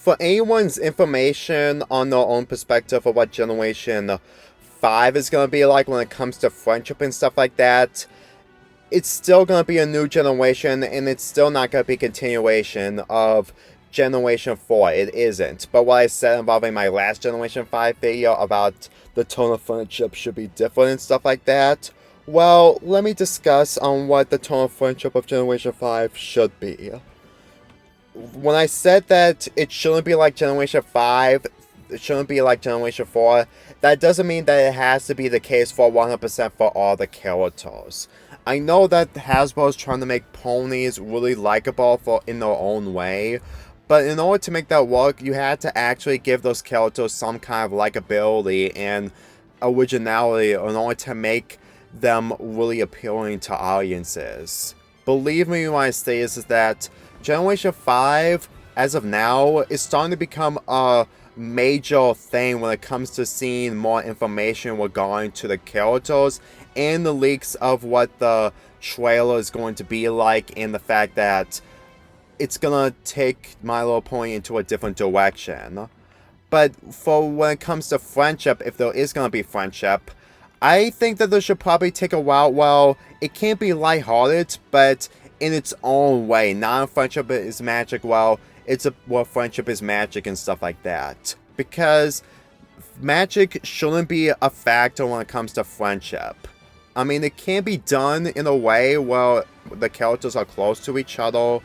For anyone's information on their own perspective of what Generation 5 is going to be like when it comes to friendship and stuff like that, it's still going to be a new generation, and it's still not going to be a continuation of Generation 4. It isn't. But what I said involving my last Generation 5 video about the tone of friendship should be different and stuff like that, well, let me discuss on what the tone of friendship of Generation 5 should be. When I said that it shouldn't be like Generation 5, it shouldn't be like Generation 4, that doesn't mean that it has to be the case for 100% for all the characters. I know that Hasbro is trying to make ponies really likable in their own way, but in order to make that work, you had to actually give those characters some kind of likability and originality in order to make them really appealing to audiences. Believe me when I say this, is that Generation 5, as of now, is starting to become a major thing when it comes to seeing more information regarding to the characters and the leaks of what the trailer is going to be like, and the fact that it's gonna take My Little Pony into a different direction. But for when it comes to friendship, if there is gonna be friendship, I think that this should probably take a while. Well, it can't be lighthearted, but in its own way. Not friendship is magic, well, friendship is magic and stuff like that. Because magic shouldn't be a factor when it comes to friendship. I mean, it can be done in a way where the characters are close to each other,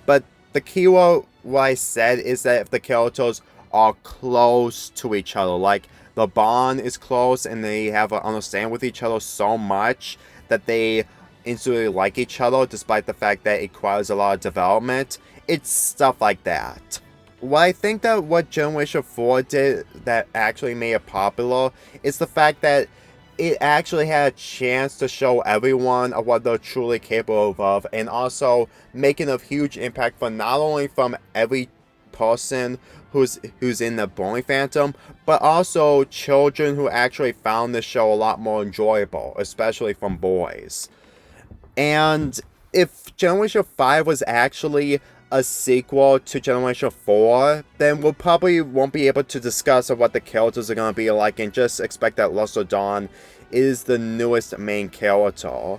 but the key word what I said is that if the characters are close to each other, like the bond is close and they have an understanding with each other so much that they instantly like each other despite the fact that it requires a lot of development, it's stuff like that. What I think that what Generation 4 did that actually made it popular is the fact that it actually had a chance to show everyone of what they're truly capable of, and also making a huge impact for not only from every person who's in the Bowling Phantom, but also children who actually found this show a lot more enjoyable, especially from boys. And if Generation 5 was actually a sequel to Generation 4, then we probably won't be able to discuss what the characters are going to be like, and just expect that Luster Dawn is the newest main character.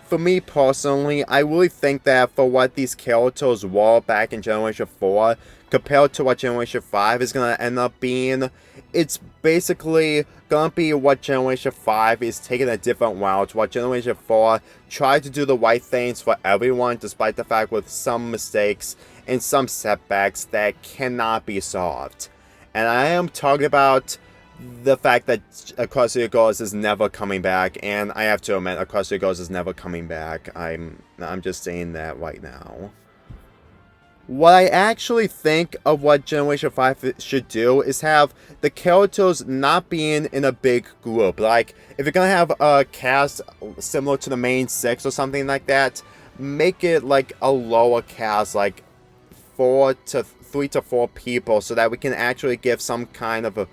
For me personally, I really think that for what these characters were back in Generation 4, compared to what Generation 5 is going to end up being, it's basically going to be what Generation 5 is taking a different route, what Generation 4 tried to do the right things for everyone, despite the fact with some mistakes and some setbacks that cannot be solved. And I am talking about the fact that Across the Girls is never coming back, and I have to admit, Across the Girls is never coming back. I'm just saying that right now. What I actually think of what Generation 5 should do is have the characters not being in a big group. Like, if you're gonna have a cast similar to the main 6 or something like that, make it like a lower cast, like 3 to 4 people, so that we can actually give some kind of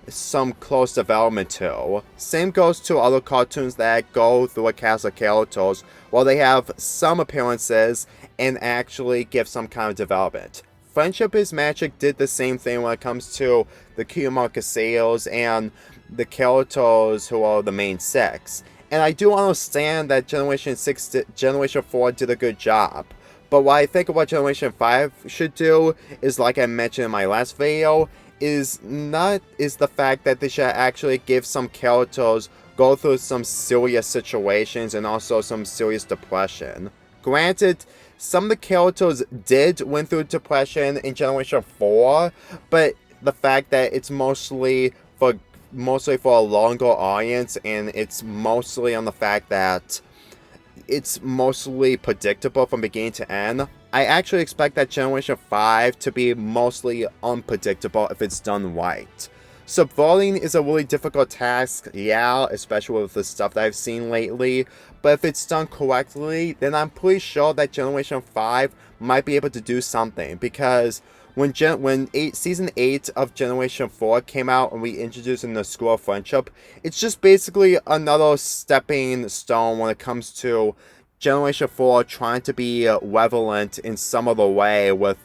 some close development to. Same goes to other cartoons that go through a cast of characters while they have some appearances and actually give some kind of development. Friendship is Magic did the same thing when it comes to the Kiyomar Casillas and the characters who are the main 6. And I do understand that Generation 4 did a good job. But what I think of what Generation 5 should do is, like I mentioned in my last video, is the fact that they should actually give some characters go through some serious situations and also some serious depression. Granted, some of the characters went through depression in Generation 4, but the fact that it's mostly for a longer audience, and it's mostly on the fact that it's mostly predictable from beginning to end, I actually expect that Generation 5 to be mostly unpredictable if it's done right. Subverting is a really difficult task, yeah, especially with the stuff that I've seen lately, but if it's done correctly, then I'm pretty sure that Generation 5 might be able to do something, because when Season 8 of Generation 4 came out and we introduced in the School of Friendship, it's just basically another stepping stone when it comes to Generation 4 trying to be relevant in some other way with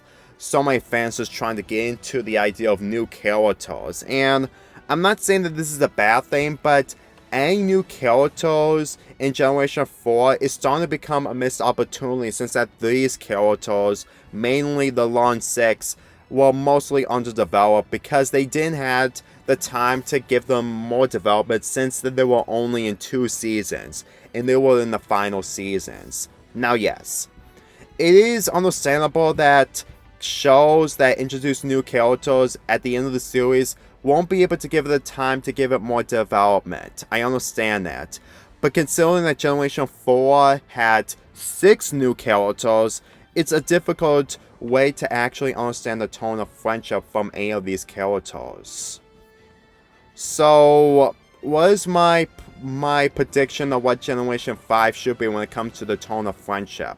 so many fans just trying to get into the idea of new characters. And I'm not saying that this is a bad thing, but adding new characters in Generation 4 is starting to become a missed opportunity, since that these characters, mainly the Lone Six, were mostly underdeveloped because they didn't have the time to give them more development, since they were only in 2 seasons, and they were in the final seasons. Now yes, it is understandable that shows that introduce new characters at the end of the series won't be able to give it the time to give it more development. I understand that. But considering that Generation 4 had 6 new characters, it's a difficult way to actually understand the tone of friendship from any of these characters. So, what is my prediction of what Generation 5 should be when it comes to the tone of friendship?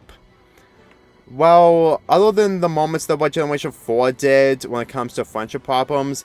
Well, other than the moments that what Generation 4 did when it comes to friendship problems,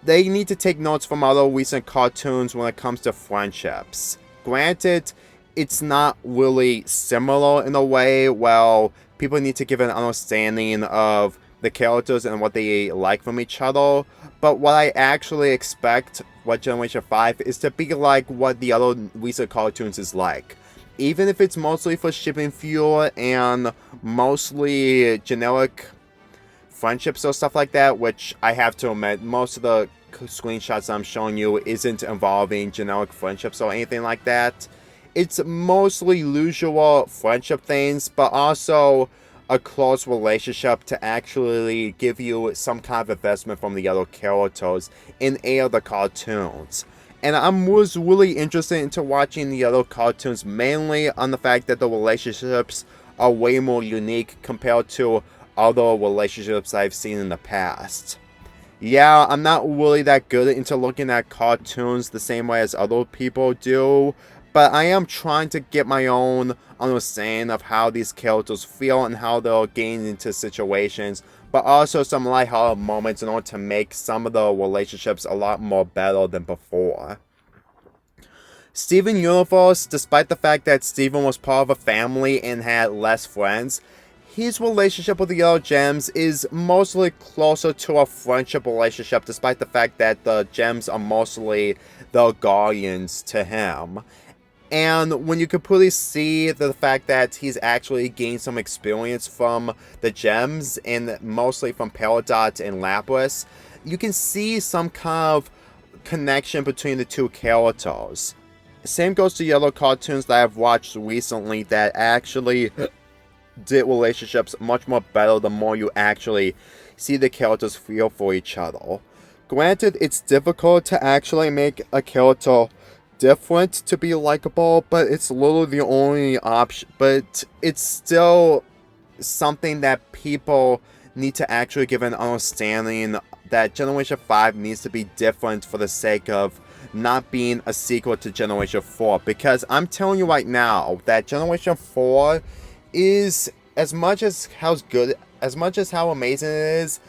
they need to take notes from other recent cartoons when it comes to friendships. Granted, it's not really similar in a way. Well, people need to give an understanding of the characters and what they like from each other. But what I actually expect what Generation 5 is to be like what the other recent cartoons is like. Even if it's mostly for shipping fuel and mostly generic friendships or stuff like that, which I have to admit, most of the screenshots I'm showing you isn't involving generic friendships or anything like that. It's mostly usual friendship things, but also a close relationship to actually give you some kind of investment from the other characters in any of the cartoons. And I was really interested into watching the other cartoons, mainly on the fact that the relationships are way more unique compared to other relationships I've seen in the past. Yeah, I'm not really that good into looking at cartoons the same way as other people do, but I am trying to get my own understanding of how these characters feel and how they'll gain into situations, but also some lighthearted moments in order to make some of the relationships a lot more better than before. Steven Universe, despite the fact that Steven was part of a family and had less friends, his relationship with the Yellow Gems is mostly closer to a friendship relationship, despite the fact that the gems are mostly the guardians to him. And when you completely see the fact that he's actually gained some experience from the gems, and mostly from Peridot and Lapras, you can see some kind of connection between the two characters. Same goes to Yellow cartoons that I've watched recently that actually did relationships much more better the more you actually see the characters feel for each other. Granted, it's difficult to actually make a character different to be likable, but it's literally the only option. But it's still something that people need to actually give an understanding that Generation 5 needs to be different for the sake of not being a sequel to Generation 4. Because I'm telling you right now that Generation 4 is, as much as how amazing it is,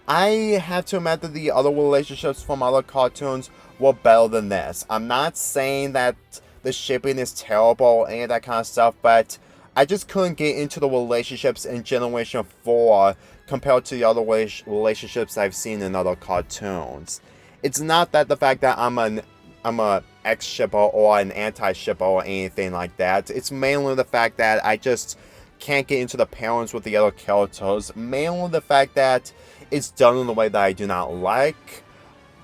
I have to admit that the other relationships from other cartoons were better than this. I'm not saying that the shipping is terrible or any of that kind of stuff, but I just couldn't get into the relationships in Generation 4 compared to the other relationships I've seen in other cartoons. It's not that the fact that I'm a ex-shipper or an anti-shipper or anything like that. It's mainly the fact that I just can't get into the pairings with the other characters. Mainly the fact that it's done in a way that I do not like.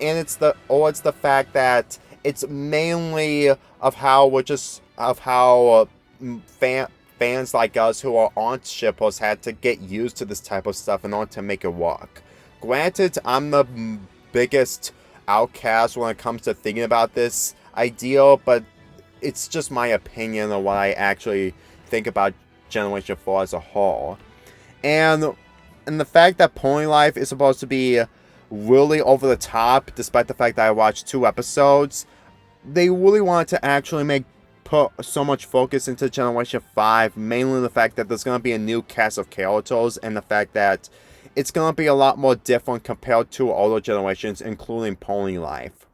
And it's the fact that it's mainly of how fans like us who aren't shippers had to get used to this type of stuff in order to make it work. Granted, I'm the biggest outcast when it comes to thinking about this idea, but it's just my opinion of what I actually think about Generation 4 as a whole. And the fact that Pony Life is supposed to be really over the top, despite the fact that I watched 2 episodes, they really wanted to actually put so much focus into Generation 5, mainly the fact that there's going to be a new cast of characters, and the fact that it's going to be a lot more different compared to older generations, including Pony Life.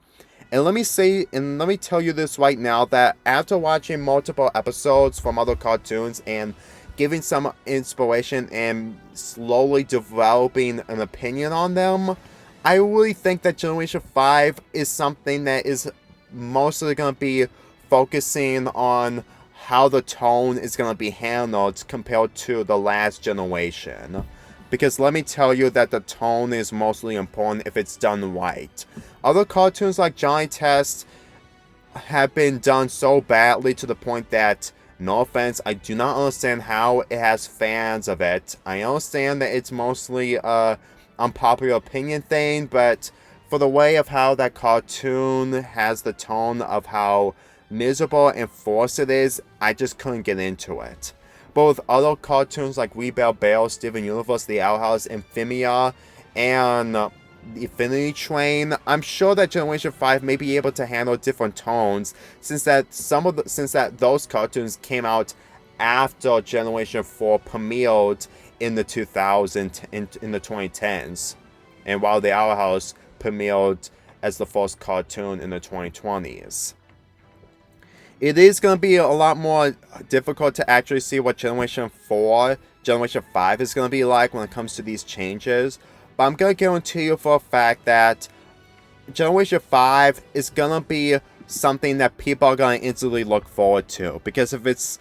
And let me tell you this right now, that after watching multiple episodes from other cartoons and giving some inspiration and slowly developing an opinion on them, I really think that Generation 5 is something that is mostly going to be focusing on how the tone is going to be handled compared to the last generation. Because let me tell you that the tone is mostly important if it's done right. Other cartoons like Johnny Test have been done so badly to the point that, no offense, I do not understand how it has fans of it. I understand that it's mostly a unpopular opinion thing, but for the way of how that cartoon has the tone of how miserable and forced it is, I just couldn't get into it. But with other cartoons like We Bell Bell, Steven Universe, The Owl House, Infamia, and The Infinity Train, I'm sure that Generation 5 may be able to handle different tones since that those cartoons came out after Generation 4 premiered in the 2010s, and while The Owl House premiered as the first cartoon in the 2020s. It is going to be a lot more difficult to actually see what Generation 5 is going to be like when it comes to these changes. But I'm going to guarantee you for a fact that Generation 5 is going to be something that people are going to instantly look forward to. Because if it's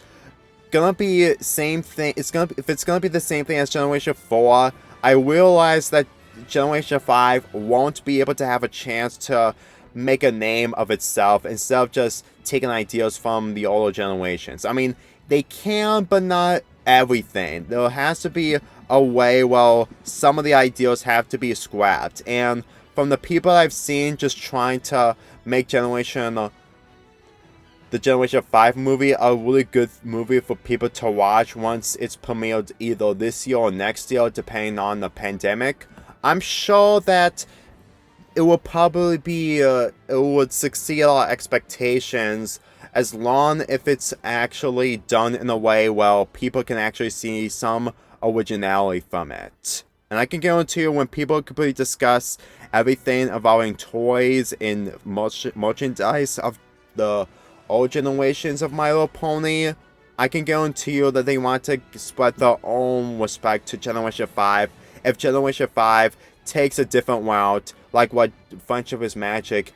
going to be same thing, if it's going to be the same thing as Generation 4, I realize that Generation 5 won't be able to have a chance to make a name of itself instead of just taking ideas from the older generations. I mean, they can, but not everything. There has to be a way where some of the ideas have to be scrapped. And from the people I've seen just trying to make the Generation 5 movie a really good movie for people to watch once it's premiered either this year or next year, depending on the pandemic, I'm sure that it will probably be, it would succeed our expectations as long if it's actually done in a way where people can actually see some originality from it. And I can guarantee you when people completely discuss everything involving toys and merchandise of the old generations of My Little Pony, I can guarantee you that they want to spread their own respect to Generation 5 if Generation 5 takes a different route, like what Friendship is Magic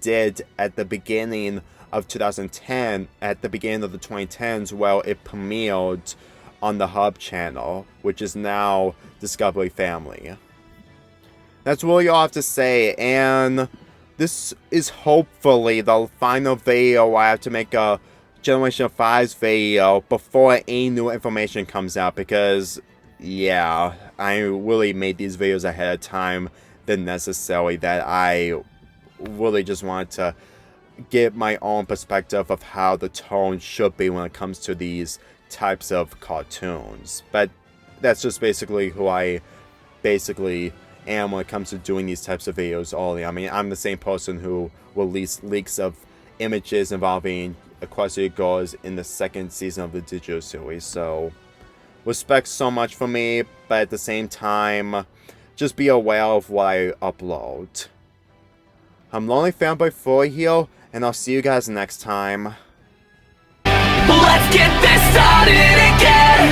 did at the beginning of 2010, at the beginning of the 2010s, where it premiered on the Hub channel, which is now Discovery Family. That's really all I have to say, and this is hopefully the final video where I have to make a Generation 5's video before any new information comes out, because yeah, I really made these videos ahead of time than necessary, that I really just wanted to get my own perspective of how the tone should be when it comes to these types of cartoons. But that's just basically who I am when it comes to doing these types of videos only. I mean, I'm the same person who released leaks of images involving Equestria Girls in the second season of the Digital series, so respect so much for me, but at the same time, just be aware of what I upload. I'm Lonely Fanboy 4 here, and I'll see you guys next time. Let's get this started again.